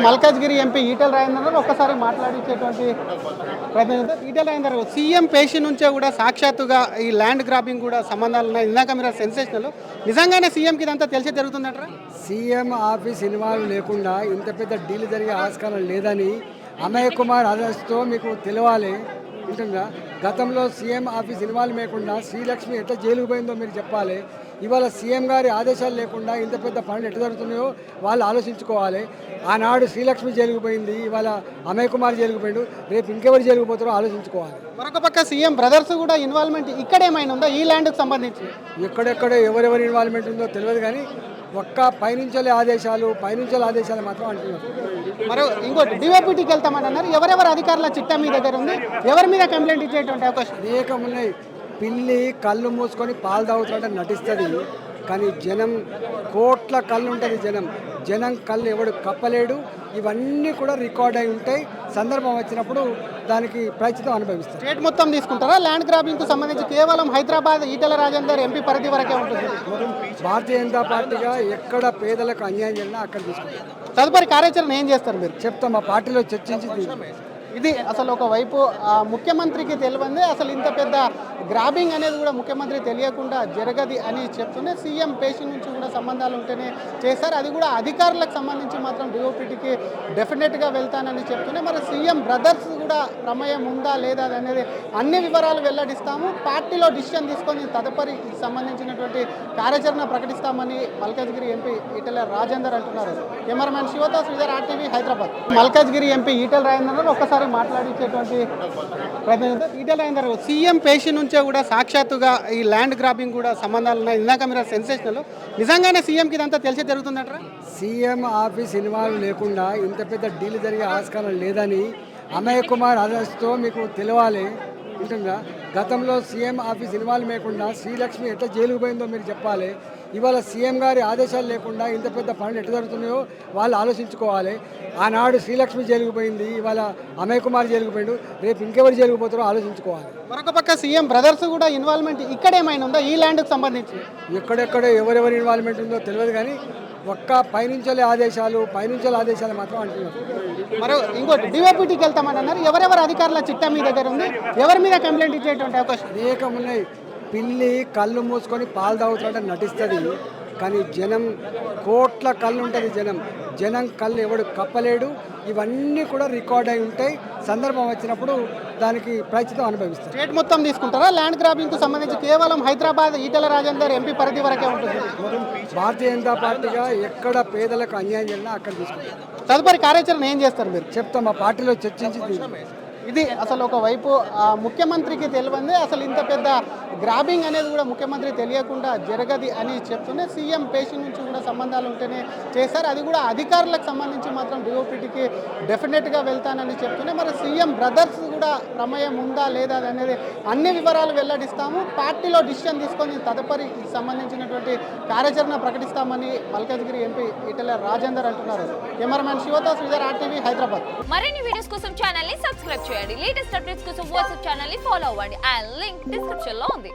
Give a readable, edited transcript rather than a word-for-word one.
Malkajgiri MP Etela Rajender ఒక్కసారి మాట్లాడించేటువంటి ప్రయత్నం చేద్దాం. ఈటెల రాజేందర్ సీఎం పేషి నుంచే కూడా సాక్షాత్తుగా ఈ ల్యాండ్ గ్రాబింగ్ కూడా సంబంధాలు ఉన్నాయి. ఇందాక మీరు సెన్సేషనల్ నిజంగానే సీఎంకి ఇదంతా తెలిసి జరుగుతుందట. సీఎం ఆఫీస్ ఇన్వాల్వ్ లేకుండా ఇంత పెద్ద డీల్ జరిగే ఆస్కారం లేదని అమయ్ కుమార్ అరెస్ట్తో మీకు తెలవాలి. ఉంటుందా? గతంలో సీఎం ఆఫీస్ ఇన్వాల్వ్ లేకుండా శ్రీలక్ష్మి ఎట్లా జైలుకు పోయిందో మీరు చెప్పాలి. ఇవాళ సీఎం గారి ఆదేశాలు లేకుండా ఇంత పెద్ద పనులు ఎట్లా జరుగుతున్నాయో వాళ్ళు ఆలోచించుకోవాలి. ఆనాడు శ్రీలక్ష్మి జైలుకు పోయింది, ఇవాళ అమయ్ కుమార్ జైలుకు పోయిండు, రేపు ఇంకెవరు జైలుకు పోతారో ఆలోచించుకోవాలి. మరొక పక్క సీఎం బ్రదర్స్ కూడా ఇన్వాల్వ్మెంట్ ఇక్కడ ఏమైనా ఉందో ఈ ల్యాండ్కి సంబంధించి? ఎక్కడెక్కడ ఎవరెవరి ఇన్వాల్వ్మెంట్ ఉందో తెలియదు, కానీ ఒక్క పైనుంచలే ఆదేశాలు మాత్రం అంటున్నారు. మరి ఇంకోటి డిఓపిటీకి వెళ్తామని అన్నారు. ఎవరెవరు అధికారుల చిట్టా మీ దగ్గర ఉంది, ఎవరి మీద కంప్లైంట్ ఇచ్చేటువంటి అవకాశం? అనేకం ఉన్నాయి. పిల్లి కళ్ళు మూసుకొని పాలు తాగుతున్నట్టు నటిస్తుంది, కానీ జనం కోట్ల కళ్ళు ఉంటుంది. జనం కళ్ళు ఎవడు కప్పలేడు. ఇవన్నీ కూడా రికార్డ్ అయి ఉంటాయి. సందర్భం వచ్చినప్పుడు దానికి ప్రయత్నం అనుభవిస్తారు. స్టేట్ మొత్తం తీసుకుంటారా? ల్యాండ్ గ్రాబింగ్కు సంబంధించి కేవలం హైదరాబాద్ ఈటెల రాజేందర్ ఎంపీ పరిధి వరకే ఉంటుంది. భారతీయ జనతా పార్టీగా ఎక్కడ పేదలకు అన్యాయం జరిగినా అక్కడ తీసుకుంటారు. తదుపరి కార్యాచరణ ఏం చేస్తారు మీరు? చెప్తాం, మా పార్టీలో చర్చించి. ఇది అసలు ఒకవైపు ముఖ్యమంత్రికి తెలియందే అసలు ఇంత పెద్ద గ్రాబింగ్ అనేది కూడా ముఖ్యమంత్రి తెలియకుండా జరగది అని చెప్తూనే సీఎం పేషి నుంచి కూడా సంబంధాలు ఉంటేనే చేస్తారు. అది కూడా అధికారులకు సంబంధించి మాత్రం డిఓపిటీకి డెఫినెట్గా వెళ్తానని చెప్తూనే మరి సీఎం బ్రదర్స్ కూడా ప్రమేయం ఉందా లేదా అనేది అన్ని వివరాలు వెల్లడిస్తాము. పార్టీలో డిసిషన్ తీసుకొని తదుపరి సంబంధించినటువంటి కార్యాచరణ ప్రకటిస్తామని మల్కాజ్గిరి ఎంపీ ఈటెల రాజేందర్ అంటున్నారు. కెమెరామెన్ శివతో శ్రీధర్, RTV, హైదరాబాద్. మల్కాజ్గిరి ఎంపీ ఈటెల రాజేందర్ ఒక్కసారి మాట్లాడించేటువంటి ప్రయత్నం చేద్దాం. ఈటెల రాజేందర్ సీఎం పేషి నుంచే కూడా సాక్షాత్తుగా ఈ ల్యాండ్ గ్రాబింగ్ కూడా సంబంధాలు ఉన్నాయి. ఇందాక మీరు సెన్సేషనల్ నిజంగానే సీఎంకి ఇదంతా తెలిసి జరుగుతుందట. సీఎం ఆఫీస్ ఇన్వాల్వ్ లేకుండా ఇంత పెద్ద డీల్ జరిగే ఆస్కారం లేదని అమయ్ కుమార్ అరెస్ట్తో మీకు తెలవాలి. ఉంటుందా? గతంలో సీఎం ఆఫీస్ ఇన్వాల్వ్ లేకుండా శ్రీలక్ష్మి ఎట్లా జైలుకు పోయిందో మీరు చెప్పాలి. ఇవాళ సీఎం గారి ఆదేశాలు లేకుండా ఇంత పెద్ద పనులు ఎట్లా జరుగుతున్నాయో వాళ్ళు ఆలోచించుకోవాలి. ఆనాడు శ్రీలక్ష్మి జైలుకు పోయింది, ఇవాళ అమయ్ కుమార్ జైలుకు పోయిండు, రేపు ఇంకెవరు జైలుకు పోతారో ఆలోచించుకోవాలి. మరొక పక్క సీఎం బ్రదర్స్ కూడా ఇన్వాల్వ్మెంట్ ఇక్కడ ఏమైనా ఉందో ఈ ల్యాండ్కి సంబంధించి? ఎక్కడెక్కడ ఎవరెవరి ఇన్వాల్వ్మెంట్ ఉందో తెలియదు, కానీ ఒక్క పైనుంచలే ఆదేశాలు మాత్రం అంటున్నారు. మరి ఇంకోటి డిఓపిటీకి వెళ్తామని అన్నారు. ఎవరెవరు అధికారుల చిట్టా మీ దగ్గర ఉంది, ఎవరి మీద కంప్లైంట్ ఇచ్చేటువంటి అవకాశం? అనేకం ఉన్నాయి. పిల్లి కళ్ళు మూసుకొని పాలు తాగుతున్నట్టు నటిస్తుంది, కానీ జనం కోట్ల కళ్ళు ఉంటుంది. జనం కళ్ళు ఎవడు కప్పలేడు. ఇవన్నీ కూడా రికార్డ్ అయి ఉంటాయి. సందర్భం వచ్చినప్పుడు దానికి ప్రయత్నం అనుభవిస్తారు. స్టేట్ మొత్తం తీసుకుంటారా? ల్యాండ్ గ్రాబింగ్కు సంబంధించి కేవలం హైదరాబాద్ ఈటెల రాజేందర్ ఎంపీ పరిధి వరకే ఉంటుంది. భారతీయ జనతా పార్టీగా ఎక్కడ పేదలకు అన్యాయం జరిగినా అక్కడ తీసుకుంటారు. తదుపరి కార్యాచరణ ఏం చేస్తారు మీరు? చెప్తాం, మా పార్టీలో చర్చించి. ఇది అసలు ఒకవైపు ముఖ్యమంత్రికి తెలియందే అసలు ఇంత పెద్ద గ్రాబింగ్ అనేది కూడా ముఖ్యమంత్రి తెలియకుండా జరగది అని చెప్తూనే సీఎం పేషి నుంచి కూడా సంబంధాలు ఉంటేనే చేస్తారు. అది కూడా అధికారులకు సంబంధించి మాత్రం డిఓపిటీకి డెఫినెట్గా వెళ్తానని చెప్తూనే మరి సీఎం బ్రదర్స్ కూడా ప్రమేయం ఉందా లేదా అనేది అన్ని వివరాలు వెల్లడిస్తాము. పార్టీలో డిసిషన్ తీసుకొని తదుపరి సంబంధించినటువంటి కార్యాచరణ ప్రకటిస్తామని మల్కాజ్గిరి ఎంపీ ఈటెల రాజేందర్ అంటున్నారు. కెమెరామెన్ శివతో శ్రీధర్, RTV, హైదరాబాద్. మరిన్ని వీడియోస్ కోసం ఛానల్ ని సబ్స్క్రైబ్ చేయండి. లేటెస్ట్ అప్డేట్స్ కోసం వాట్సాప్ ఛానల్ ని ఫాలో అవ్వండి. ఆ లింక్ డిస్క్రిప్షన్ లో ఉంది.